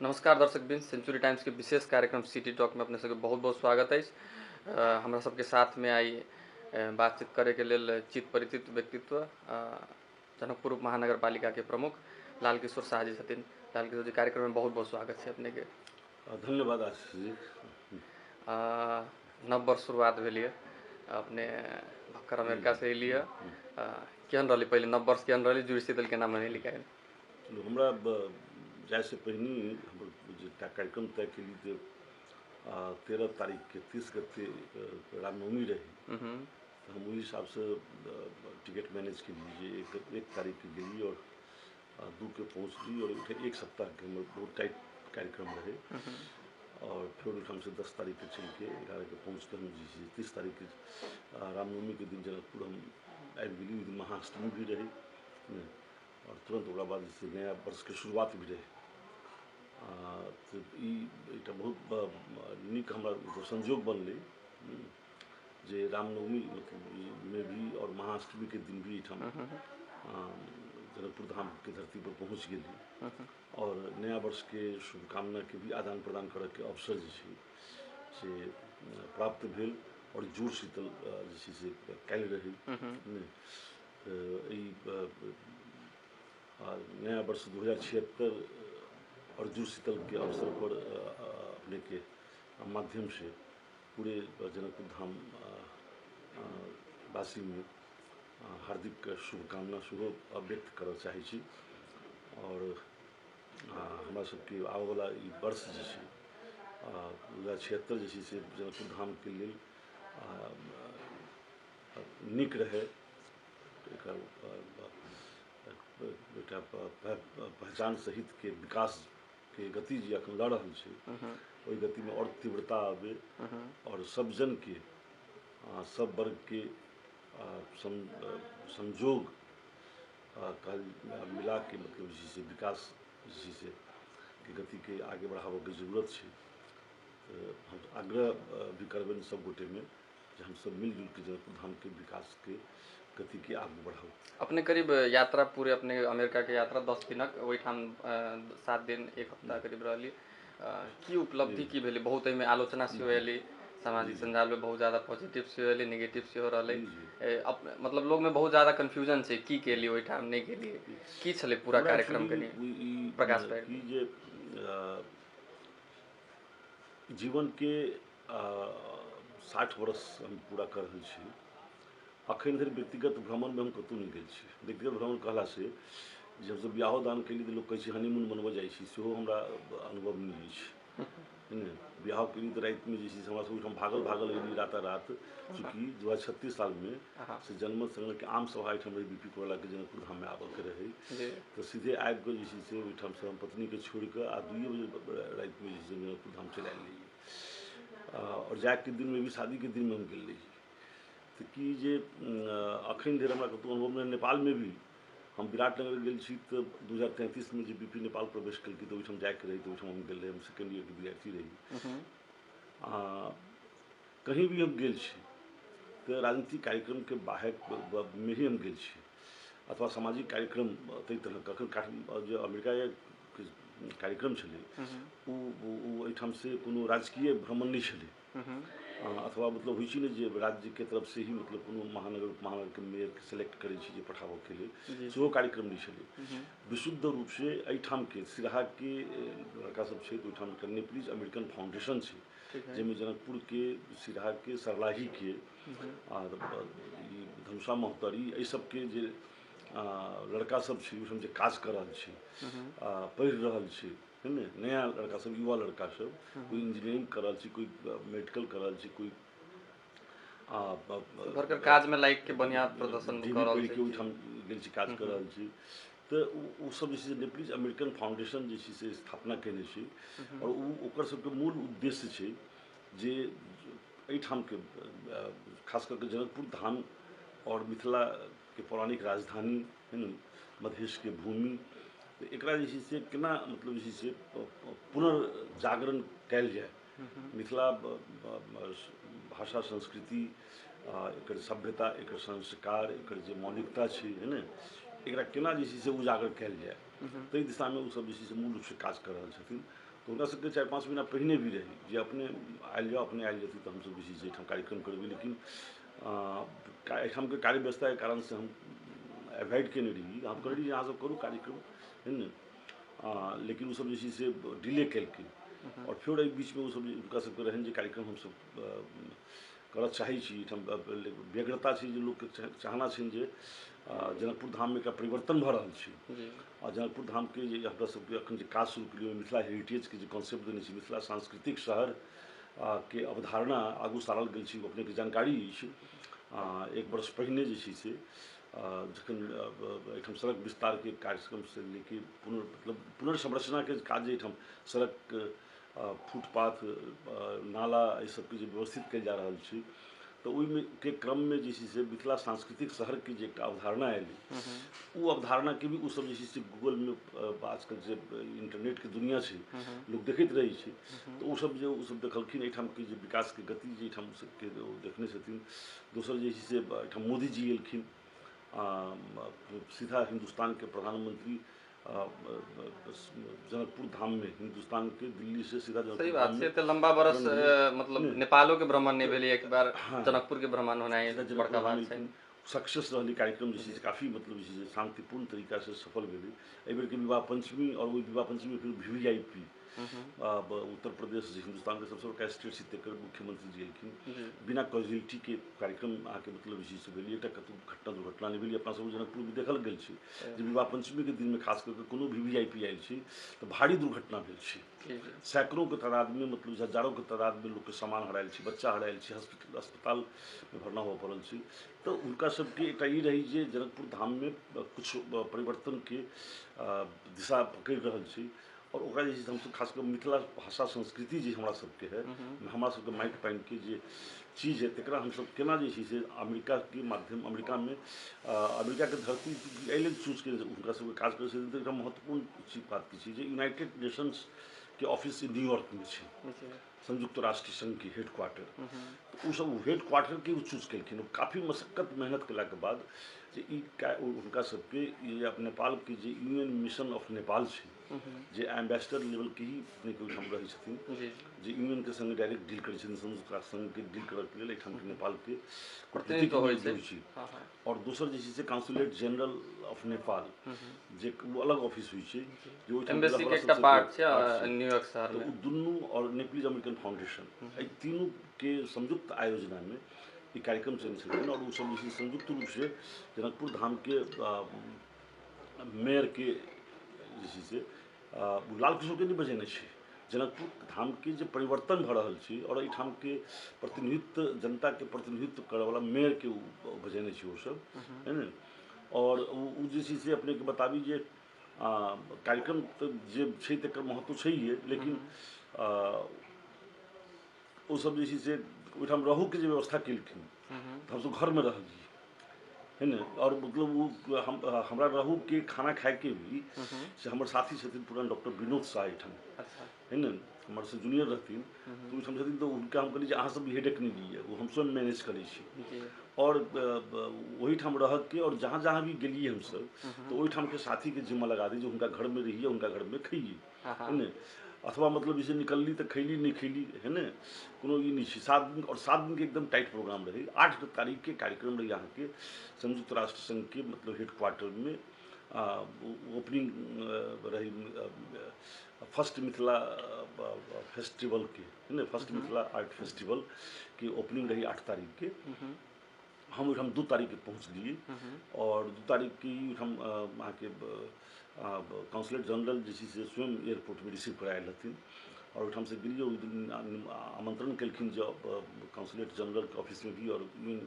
नमस्कार दर्शक बिन century times के विशेष कार्यक्रम सिटी टॉक में अपने सबके बहुत बहुत स्वागत है। हमरा सबके साथ में आई बातचीत करे के लेल चित परिचित व्यक्तित्व जनकपुर महानगर पालिका के प्रमुख लाल किशोर शाह जी छथिन। लाल किशोर जी, कार्यक्रम में बहुत बहुत स्वागत है अपने के। धन्यवाद आशीष जी। नव वर्ष शुरुआत भेलिए, अपने भक्कर अमेरिका से एलिए, केहन रही पहले नव वर्ष केहन रही, जुड़ शीतल केना मनैली काल्हि? चलू, हमरा जाए से पहिने हमर जे कार्यक्रम तय केली जे 13 तारीख के 30 गते रामनवमी रही, तो हम वही हिसाब से टिकट मैनेज के लिए एक तारीख के गेली और 2 के पहुँचली और एक सप्ताह के हमर बहुत टाइट कार्यक्रम रहे। और फिर हम से 10 तारीख के चल के 11 के पहुँच के हम जी 30 तारीख के रामनवमी के दिन जनकपुर हम आबि गेली। ओहि दिन महाअष्टमी भी रही और तुरंत ओकरा बाद जैसे नया वर्ष के शुरुआत भी रहे। तो ये बहुत निक हमरा मतलब संजोग बनले जे रामनवमी मतलब में भी और महाअष्टमी के दिन भी हम जनकपुर धाम के धरती पर पहुँच गई और नया वर्ष के शुभकामना के भी आदान प्रदान करे के अवसर से प्राप्त भेल और जुड़ शीतल से कल रही। नया वर्ष 2076 और जुड़ शीतल के अवसर पर अपने के माध्यम से पूरे जनकपुर धाम वासी में हार्दिक शुभकामना सेहो व्यक्त करऽ चाहै छी। और हमरा सबके आबऽ वाला ई वर्ष जे छै 2076 जे छै से जनकपुर धाम के लेल नीक रहे। एकटा पहचान सहित के विकास के गति जे अखन लऽ रहल छै ओहि गति में और तीव्रता आवे और सब जन के सब वर्ग के संजोग मिला के मतलब से विकास से के गति के आगे बढ़ावे के जरूरत है। हम आग्रह भी करबेन सब गोटे में जे हम सब मिलजुल के जनकपुर धाम के विकास के गति के आगे बढ़ाओ। अपने करीब यात्रा पूरे अपने अमेरिका के यात्रा 10 दिनक ओहिठाम 7 दिन 1 हफ्ता करीब रही। की उपलब्धि की भेली? बहुत में आलोचना सेहो एली, सामाजिक संजाल में बहुत ज़्यादा पॉजिटिव सेहो एली, नेगेटिव सेहो रहलै। मतलब लोग में बहुत ज़्यादा कन्फ्यूजन छै की केली ओहिठाम नहीं केली, की छलै पूरा कार्यक्रम के प्रकाश पाबि? जे जीवन के 60 वर्ष हम पूरा कर रहल छी, अखन धरि व्यक्तिगत भ्रमण में हम कतौ नहीं गेल छी। व्यक्तिगत भ्रमण कहला से जे हमसब बियाहो दान के लिए लोग कहै छै हनीमून मनबऽ जाइ छी, सेहो हमरा अनुभव नहीं अछि। बियाह के लिए तो रात में जैसे हमरा सब ओहिठाम भागल एली रात चूँकि 2036 साल में से जनमत संघ के आम सभा एहिठाम रही बीपी कोयला के जनकपुर धाम में आबऽ के रहे। तो सीधे आबि के जे से ओहिठाम से हम पत्नी के छोड़ के 2 बजे रात में जैसे जनकपुर धाम चलि आयल रही और जाए के दिन में भी शादी के दिन में हम गेल रही। तो कि जे अखन धरि हमरा कतौ अनुभव नहीं। नेपाल में भी हम विराटनगर गेल छी तो 2033 में जो बीपी नेपाल प्रवेश कलकै तो ओहिठाम जाके रही तो ओहिठाम हम गेल रही। हम सेकेंड ईयर के विद्यार्थी रही। कहीं भी हम गेल छी तो राजनीतिक कार्यक्रम के बाहर में ही हम गेल छी अथवा सामाजिक कार्यक्रम तै तरह कखन जो अमेरिका के कार्यक्रम छलै ओहिठाम से कोनो राजकीय भ्रमण नहीं छलै अथवा मतलब होइ छै ने जे राज्य के तरफ से ही मतलब कोनो महानगर के मेयर के सेलेक्ट करै छी जे पठाबऽ के लेल सेहो कार्यक्रम नहीं छलै। विशुद्ध रूप से एहिठाम के सिराहा के लड़का सब छै ओहिठाम के नेपलीज अमेरिकन फाउंडेशन छै जैमे जनकपुर के सिराहा के सरलाही के और धनुषा महोत्तरी एहि सब के जे लड़का सब छै ओहिठाम जे काज कर रहल छै पढ़ि रहल छै है ने। नया लड़का सब युवा लड़का सब कोई इंजीनियरिंग कर रहल छै, कोई मेडिकल कर रहल छै, कोई घर काज में लाइक के बढ़िया प्रदर्शन कर रहल छै, ओहिठाम गेल छै काज कर रहल छै। तो वो सब जे नेपलीज अमेरिकन फाउंडेशन जे छै से स्थापना केने छै और ओकर सबके मूल उद्देश्य छै जे एहिठाम के खास करके जनकपुर धाम और मिथिला के पौराणिक राजधानी है न मधेश के भूमि एकरा जे छै से केना मतलब जे छै से पुनर्जागरण कयल जाय। मिथिला भाषा संस्कृति एकर सभ्यता एकर संस्कार एकर जे मौलिकता छै है न एकरा केना जे छै से उजागर कयल जाय ताहि दिशा में वो सब जे छै से मूल रूप से काज कर रहल छथिन। तो हुनका सबके 4-5 महीना पहिने भी रही जे अपने आयल जाओ, अपने आयल जेती तो हम सब जे छै से एहिठाम कार्यक्रम करबै, लेकिन एहिठाम के कार्य व्यवस्था के कारण से हम एवॉइड केने रही, हम कहलियै जे अहाँ सब करू कार्यक्रम, है ने। लेकिन वो सब जे छै से डिले केलखिन, और फिर एहि बीचमे ओ सब हुनका सबके रहनि जे कार्यक्रम हमसब करऽ चाहै छी। एहिठाम व्यग्रता छै जे लोकके चाहना छनि जे जनकपुर धाममे एकटा परिवर्तन भऽ रहल छै, आ जनकपुर धामके जे हमरा सबके एखन जे काज शुरू केलियै मिथिला हेरिटेजके जे कॉन्सेप्ट देने छी, मिथिला सांस्कृतिक शहर के अवधारणा आगू सारल गेल छै, अपनेके जानकारी अछि। 1 वर्ष पहिने जे छै से जखन एहिठाम सड़क विस्तारके कार्यक्रम से लेके मतलब पुनर्संरचनाके काज जे एहिठाम सड़क, फुटपाथ, नाला एहि सबके जे व्यवस्थित कयल जा रहल छै, तो ओहिमे के क्रममे जे छै से मिथिला सांस्कृतिक शहरके जे एकटा अवधारणा एलै, ओ अवधारणाके भी ओ सब जे छै से गूगलमे आजकल जे इंटरनेटके दुनिया छै, लोग देखैत रहै छै, तो ओ सब देखलखिन एहिठामके जे विकासके गति जे एहिठाम सबके देखने छथिन। दोसर जे छै से एहिठाम मोदी जी एलखिन, सीधा हिंदुस्तान के प्रधानमंत्री जनकपुर धाम में, हिंदुस्तान के दिल्ली से सीधा जनकपुर सही धाम बात में छै। तो लंबा बरस मतलब नेपालो के भ्रमण नहीं भेलै, एक बार हाँ, जनकपुर के भ्रमण होना है बड़का बात छै। सक्सेस रहलै कार्यक्रम जे छै से काफ़ी मतलब जे छै से शांतिपूर्ण तरीका से सफल भेलै। एहि बेर के विवाह पंचमी और ओहि विवाह पंचमी फिर VVIP उत्तर प्रदेश जे हिंदुस्तान के सबसे बड़का स्टेट छै तकर मुख्यमंत्री जी एलखिन, बिना कॉजुअलिटी के कार्यक्रम अहाँके मतलब जे छै से भेलै। एकटा कतहु घटना दुर्घटना नहि भेलै। अपना सब जनकपुर में देखल गेल छै जे विवाह पंचमी के दिन में खास करके कोनो VVIP आयल छै तो भारी दुर्घटना भेल छै। सैकड़ों के तादाद में, मतलब हजारों के तादाद में लोग के सामान हरायल छै, बच्चा हरायल छै, अस्पताल में भरना हुआ पड़ल छै। तो हुनका सबके एकटा ई रही जे जनकपुर धाम में कुछ परिवर्तन के दिशा पकड़ि रहल छै, और ओकरा जे छै से हमसब खास कर मिथिला भाषा संस्कृति जे हमरा सबके है, हमरा सबके माटि पानि के जे चीज है, तकरा हमसब केना जे छै से अमेरिका के माध्यम, अमेरिका में अमेरिका के धरती एहि लेल चूज के हुनका सबके काज करै छथिन। तऽ एकटा महत्वपूर्ण चीज बात की छै जे यूनाइटेड नेशंस के ऑफिस न्यूयॉर्क में छै, संयुक्त राष्ट्र संघ के हेडक्वार्टर। तो सब हेडक्वार्टर के चूज केलखिन, काफ़ी मशक्कत मेहनत केलाके बाद जे हुनका सबके नेपाल के जे UN मिशन ऑफ नेपाल छै, जे एम्बेसडर लेवल के ही अपनेके ओहिठाम रहै छथिन, जे UN के संगे डायरेक्ट डील करै छथिन, संयुक्त राष्ट्र संघ के डील करऽ के लेल एहिठाम के नेपाल के प्रतिनिधित्व होइ छै। और दोसर जे छै से काउंसुलेट जनरल ऑफ नेपाल, जे वो अलग ऑफिस होइ छै, जे ओहिठाम एम्बेसी के एकटा पार्ट छै न्यूयॉर्क शहर में। तो दुनू और नेपलीज अमेरिकन फाउंडेशन, एहि तीनू के संयुक्त आयोजना में ये कार्यक्रम चलने छथिन। और वो सब जे संयुक्त रूप से जनकपुर धाम के मेयर के जे छै से लाल किशोर के नहीं बजेने छै, जनकपुर धाम के जे परिवर्तन भऽ रहल छै और एहिठाम के प्रतिनिधित्व, जनता के प्रतिनिधित्व करऽ वाला मेयर के बजेने छै वो सब, है ने। और वो जे छै से अपने के बताबी जे कार्यक्रम तो जे छै तकर महत्व छैहे, लेकिन वो सब जे छै से ओहिठाम रहू के जे व्यवस्था केलखिन, तो हम सब घर में रहलियै, है न। और मतलब वो हमरा रहू के खाना खाए के भी से हमर साथी छथिन पुरान डॉक्टर विनोद शाह एहिठाम, है न, हमर से जूनियर रहथिन। तो ओहिठाम छथिन, तो हुनका हम कहलियै जे अहाँ सब भी हेडेक नहीं लिअ, वो हम स्वयं मैनेज करै छी। और वहीठाम रह के और जहाँ जहाँ भी गेलियै हमसब, तो ओहिठाम के साथी के जिम्मा लगा दी जे हुनका घर में रहिए, हुनका घर में खइए, है न। अथवा मतलब जैसे निकलली तो खैली नहीं खैली, है न, कोनो ई नहीं छै। 7 दिन, और 7 दिन के एकदम टाइट प्रोग्राम रही। 8 तारीख के कार्यक्रम रही यहाँ के संयुक्त राष्ट्र संघ के मतलब हेडक्वार्टर में। ओपनिंग रही फर्स्ट मिथिला फेस्टिवल के, है ना, फर्स्ट मिथिला आर्ट फेस्टिवल की ओपनिंग रही 8 तारीख के। हम ओहिठाम 2 तारीख के पहुँचलियै, और 2 तारीख की हम वहाँ के काउंसलेट जनरल जे छै से स्वयं एयरपोर्ट में रिसीव करायल रहथिन। और ओहिठाम से गेलियै, ओहि दिन आमंत्रण केलखिन जे काउंसलेट जनरल के ऑफिस में भी और UN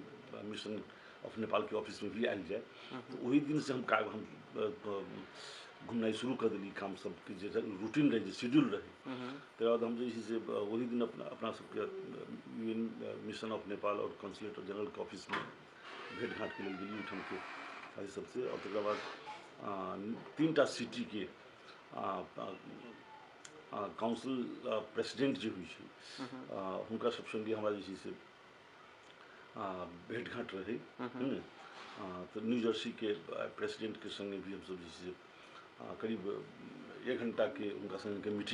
मिशन ऑफ नेपाल के ऑफिस में भी आयल जाए। तो वही दिन से हम घूमनाइ शुरू कर देली, काम सब के जे रूटीन रहे, जे शेड्यूल रहे। तकर बाद हम जे छै से वही दिन अपना सबके UN मिशन ऑफ नेपाल और काउंसलेट जनरल के ऑफिस में भेंट घाट के लिए गेली ओहिठाम के साथी सबसे। और तकर बाद 3टा सिटी के काउंसिल प्रेसिडेंट जे होइ छै, हुनका सब संगे हमरा जे छै से भेंट घाट रही, है न। तो न्यू जर्सी के प्रेसिडेंट के संगे भी हम सब जे छै करीब 1 घंटा के उनका संग के मीटिंग